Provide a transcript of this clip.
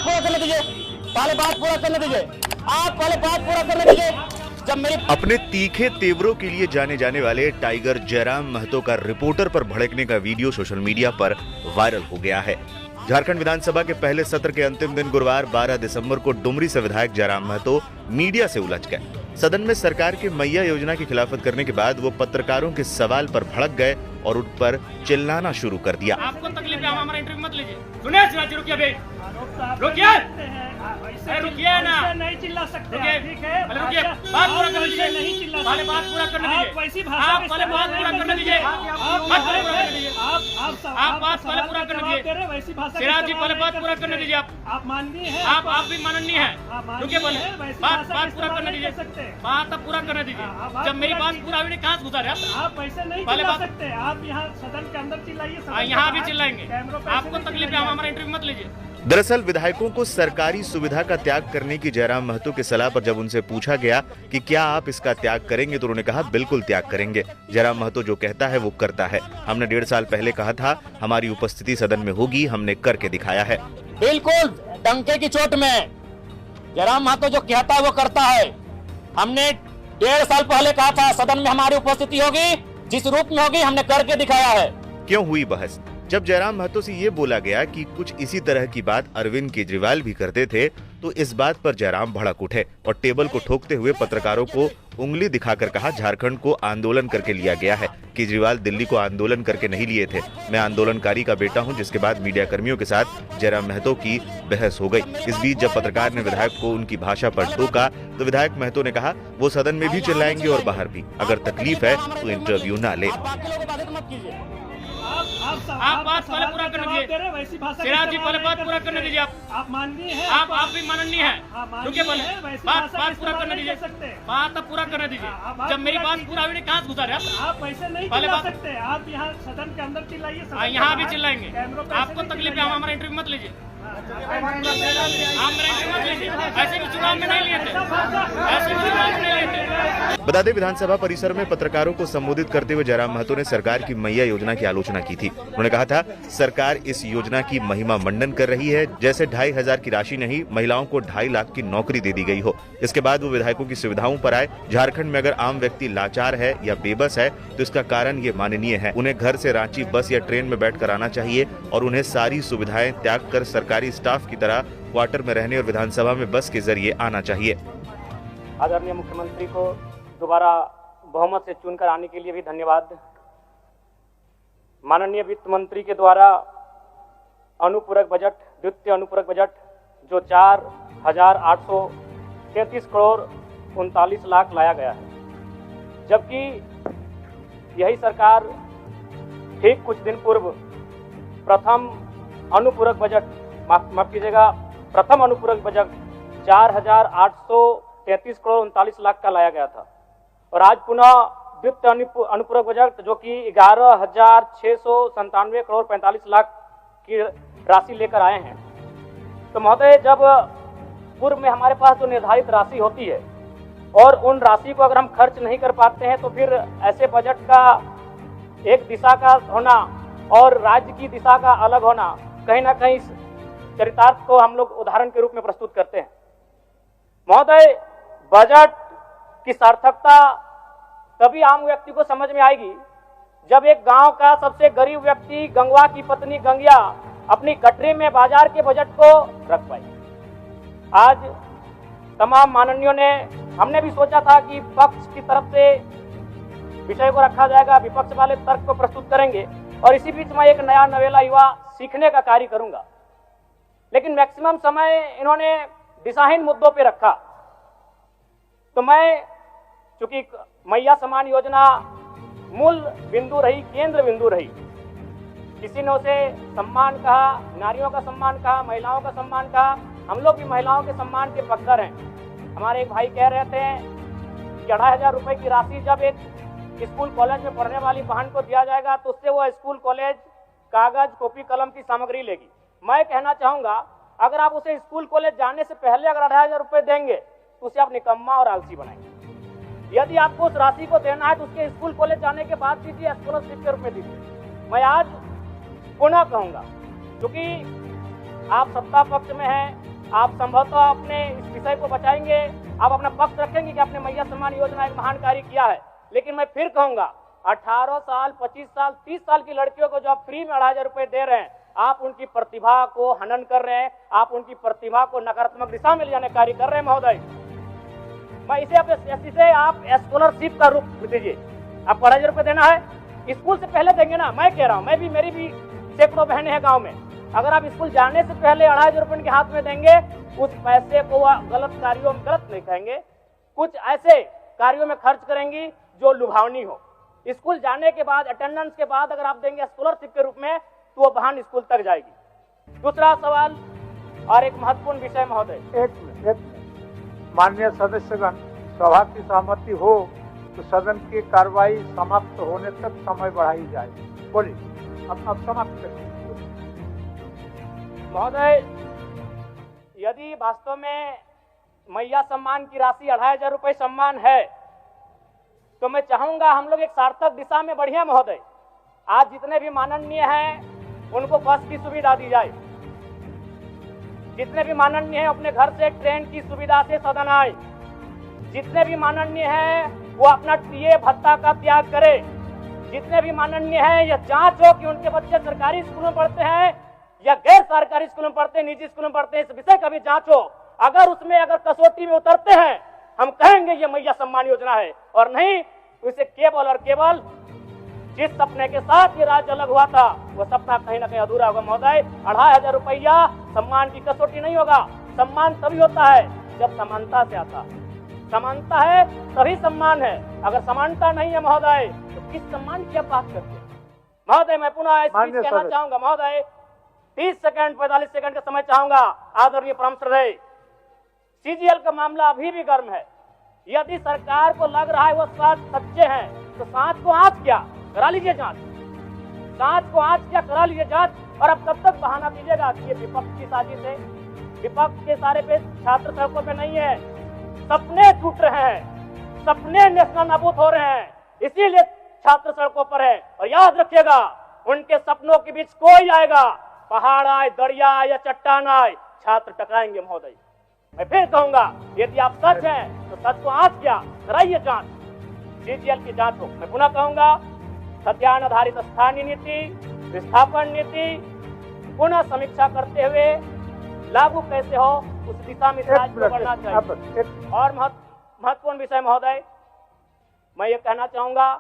बात पूरा करने दीजिए, पहले बात पूरा करने दीजिए, आप पहले बात पूरा करने दीजिए। जब मेरी अपने तीखे तेवरों के लिए जाने जाने वाले टाइगर जयराम महतो का रिपोर्टर पर भड़कने का वीडियो सोशल मीडिया पर वायरल हो गया है। झारखंड विधानसभा के पहले सत्र के अंतिम दिन गुरुवार 12 दिसंबर को डुमरी से विधायक जयराम महतो मीडिया से उलझ गए। सदन में सरकार के मैया योजना की खिलाफत करने के बाद वो पत्रकारों के सवाल पर भड़क गए और उन पर चिल्लाना शुरू कर दिया। आपको तकलीफ है, हमारा इंटरव्यू मत लीजिए। सुनिए शिवाजी, रुकिए भाई, रुकिए, रुकिए ना, नहीं चिल्ला सकते, ठीक है? पहले रुकिए, बात पूरा करने दीजिए, नहीं चिल्ला, पहले बात पूरा करने दीजिए, आप वैसी भाषा आप पहले बात पूरा करने दीजिए, बात पूरा करने दीजिए, आप बात पहले पूरा करने दीजिए, वैसी भाषा सिराज जी पहले बात पूरा करने दीजिए। आप माननीय हैं, आप भी माननीय हैं, रुकिए, पहले बात पूरा करने दीजिए, बात अब पूरा करने दीजिए। जब मेरी बात पूरा हुई नहीं, कहाँ से घुसा रहे आप वैसे नहीं चिल्ला सकते। आप यहाँ सदन के अंदर चिल्लाइए, यहाँ भी चिल्लाएंगे। आपको तकलीफ है, हमारा इंटरव्यू मत लीजिए। दरअसल विधायकों को सरकारी सुविधा का त्याग करने की जयराम महतो की सलाह पर जब उनसे पूछा गया कि क्या आप इसका त्याग करेंगे, तो उन्होंने कहा बिल्कुल त्याग करेंगे। जयराम महतो जो कहता है वो करता है। हमने 1.5 साल पहले कहा था हमारी उपस्थिति सदन में होगी, हमने करके दिखाया है। बिल्कुल डंके की चोट में जयराम महतो जो कहता है वो करता है। हमने 1.5 साल पहले कहा था सदन में हमारी उपस्थिति होगी, जिस रूप में होगी हमने करके दिखाया है। क्यों हुई बहस? जब जयराम महतो से ये बोला गया कि कुछ इसी तरह की बात अरविंद केजरीवाल भी करते थे, तो इस बात पर जयराम भड़क उठे और टेबल को ठोकते हुए पत्रकारों को उंगली दिखाकर कहा झारखंड को आंदोलन करके लिया गया है। केजरीवाल दिल्ली को आंदोलन करके नहीं लिए थे। मैं आंदोलनकारी का बेटा हूं। जिसके बाद मीडिया कर्मियों के साथ जयराम महतो की बहस हो गई। इस बीच जब पत्रकार ने विधायक को उनकी भाषा पर टोका तो विधायक महतो ने कहा वो सदन में भी चिल्लाएंगे और बाहर भी। अगर तकलीफ है तो इंटरव्यू ना ले। आप बात पहले पूरा करने दीजिए, सिराज जी पहले बात पूरा करने दीजिए। आप माननीय हैं, आप भी माननीय हैं, रुकिए, पहले बात पूरा करने दीजिए, बात अब पूरा करने दीजिए। जब मेरी बात पूरा हुई नहीं, कहाँ से घुसा रहे आप वैसे नहीं चिल्ला सकते। आप यहाँ सदन के अंदर चिल्लाइए, यहाँ भी चिल्लाएंगे। आपको तकलीफ है, हमारा इंटरव्यू मत लीजिए, आप मेरा इंटरव्यू मत लीजिए। ऐसे भी चुनाव में नहीं लिए थे, ऐसे भी चुनाव में नहीं लिए थे। बता दें विधानसभा परिसर में पत्रकारों को संबोधित करते हुए जयराम महतो ने सरकार की मैया योजना की आलोचना की थी। उन्होंने कहा था सरकार इस योजना की महिमा मंडन कर रही है, जैसे 2,500 की राशि नहीं महिलाओं को 2.5 लाख की नौकरी दे दी गई हो। इसके बाद वो विधायकों की सुविधाओं पर आए। झारखंड में अगर आम व्यक्ति लाचार है या बेबस है तो इसका कारण ये माननीय है। उन्हें घर से रांची बस या ट्रेन में बैठकर आना चाहिए और उन्हें सारी सुविधाएं त्याग कर सरकारी स्टाफ की तरह क्वार्टर में रहने और विधानसभा में बस के जरिए आना चाहिए। आदरणीय मुख्यमंत्री को दोबारा बहुमत से चुनकर आने के लिए भी धन्यवाद। माननीय वित्त मंत्री के द्वारा अनुपूरक बजट, द्वितीय अनुपूरक बजट जो 4,833 करोड़ 39 लाख लाया गया है, जबकि यही सरकार ठीक कुछ दिन पूर्व प्रथम अनुपूरक बजट, माफ कीजिएगा, प्रथम अनुपूरक बजट 4,833 करोड़ 39 लाख का लाया गया था और आज पुनः द्वितीय अनुपूरक बजट जो कि 11,697 करोड़ 45 लाख की राशि लेकर आए हैं। तो महोदय, जब पूर्व में हमारे पास जो निर्धारित राशि होती है और उन राशि को अगर हम खर्च नहीं कर पाते हैं तो फिर ऐसे बजट का एक दिशा का होना और राज्य की दिशा का अलग होना, कहीं ना कहीं चरितार्थ को हम लोग उदाहरण के रूप में प्रस्तुत करते हैं। महोदय, बजट की सार्थकता तभी आम व्यक्ति को समझ में आएगी जब एक गांव का सबसे गरीब व्यक्ति, गंगवा की पत्नी गंगिया, अपनी गठरी में बाजार के बजट को रख पाए। आज तमाम माननीयों ने, हमने भी सोचा था कि पक्ष की तरफ से विषय को रखा जाएगा, विपक्ष वाले तर्क को प्रस्तुत करेंगे और इसी बीच मैं एक नया नवेला युवा सीखने का कार्य करूंगा। लेकिन मैक्सिमम समय इन्होंने दिशाहीन मुद्दों पे रखा। तो मैं, चूंकि मैया समान योजना मूल बिंदु रही, केंद्र बिंदु रही, किसी ने उसे सम्मान कहा, नारियों का सम्मान कहा, महिलाओं का सम्मान कहा। हम लोग भी महिलाओं के सम्मान के पक्षधर हैं। हमारे एक भाई कह रहे थे कि 2,500 रुपए की राशि जब एक स्कूल कॉलेज में पढ़ने वाली बहन को दिया जाएगा तो उससे वो स्कूल कॉलेज कागज, कॉपी, कलम की सामग्री लेगी। मैं कहना चाहूंगा, अगर आप उसे स्कूल कॉलेज जाने से पहले अगर 2,500 रुपए देंगे तो उसे आप निकम्मा और आलसी बनाएंगे। यदि आपको उस राशि को देना है तो उसके स्कूल कॉलेज जाने के बाद दीजिए, स्कॉलरशिप के रूप में दीजिए। मैं आज पुनः कहूंगा, क्योंकि आप सत्ता पक्ष में हैं, आप संभवतः अपने इस विषय को बचाएंगे, आप अपना पक्ष रखेंगे कि आपने मैया सम्मान योजना एक महान कार्य किया है। लेकिन मैं फिर कहूंगा, 18 साल, 25 साल, 30 साल की लड़कियों को जो आप फ्री में 2,500 रुपए दे रहे हैं, आप उनकी प्रतिभा को हनन कर रहे हैं, आप उनकी प्रतिभा को नकारात्मक दिशा में ले जाने कार्य कर रहे हैं महोदय। मैं इसे आप स्कॉलरशिप का रूप दीजिए। आपको 2,500 रुपए देना है, स्कूल से पहले देंगे ना। मैं कह रहा हूँ, मेरी भी सैकड़ों बहनें हैं गाँव में। अगर आप स्कूल जाने से पहले 2,500 रुपए उनके हाथ में देंगे, उस पैसे को गलत कार्यों में, गलत नहीं कहेंगे, कुछ ऐसे कार्यों में खर्च करेंगी जो लुभावनी हो। स्कूल जाने के बाद, अटेंडेंस के बाद अगर आप देंगे स्कॉलरशिप के रूप में, तो वो बहन स्कूल तक जाएगी। दूसरा सवाल और एक महत्वपूर्ण विषय महोदय। एक मिनट, माननीय सदस्यगण, सभा की सहमति हो तो सदन की कार्रवाई समाप्त होने तक समय बढ़ाई जाए। बोलिए, अब समाप्त करिए। महोदय, यदि वास्तव में मैया सम्मान की राशि 2,500 रुपए सम्मान है, तो मैं चाहूंगा हम लोग एक सार्थक दिशा में बढ़िया महोदय। आज जितने भी माननीय हैं उनको बस की सुविधा दी जाए। जितने भी माननीय हैं अपने घर से ट्रेन की सुविधा से सदन आए। जितने भी माननीय हैं वो अपना टीए भत्ता का त्याग करे। जितने भी माननीय हैं, यह जांच हो कि उनके बच्चे सरकारी स्कूलों में पढ़ते हैं या गैर सरकारी स्कूलों में पढ़ते हैं, निजी स्कूलों में पढ़ते हैं, इस विषय का भी जांच हो। अगर उसमें कसौटी में उतरते हैं, हम कहेंगे ये मैया सम्मान योजना है, और नहीं इसे केवल और केवल जिस सपने के साथ ये राज्य अलग हुआ था, वो सपना कहीं ना कहीं अधूरा होगा महोदय। 2,500 रुपया सम्मान की कसौटी नहीं होगा। सम्मान तभी होता है जब समानता से आता है। समानता है तभी सम्मान है। अगर समानता नहीं है महोदय, तो किस सम्मान की आप बात करते हैं महोदय? मैं पुनः इस बीच कहना चाहूंगा महोदय, 30 सेकंड 45 सेकंड का समय चाहूंगा। आदरणीय परम श्रद्धेय, सीजीएल का मामला अभी भी गर्म है। यदि सरकार को लग रहा है वो सच्चे हैं, तो सांच को आंच क्या करा लीजिए जांच। सांच को आंच क्या करा लीजिए जांच। और अब कब तक बहाना दीजिएगा कि ये विपक्ष की साजिश है? विपक्ष के सारे पे छात्र सड़कों पे नहीं है, सपने टूट रहे हैं, सपने नेशनल नाबूद हो रहे हैं, इसीलिए छात्र सड़कों पर है। और याद रखिएगा, उनके सपनों के बीच कोई आएगा, पहाड़ आए, दरिया आए या चट्टान आए, छात्र टकराएंगे महोदय। मैं फिर कहूंगा, यदि आप सच हैं तो सच को आंच क्या कराइए जांच, सीजीएल की जांच हो। मैं पुनः कहूंगा, सत्यान आधारित स्थानीय नीति, विस्थापन नीति पुनः समीक्षा करते हुए लागू कैसे हो, उस दिशा में राज्य को बढ़ना चाहिए। और महत्वपूर्ण विषय महोदय, मैं ये कहना चाहूंगा,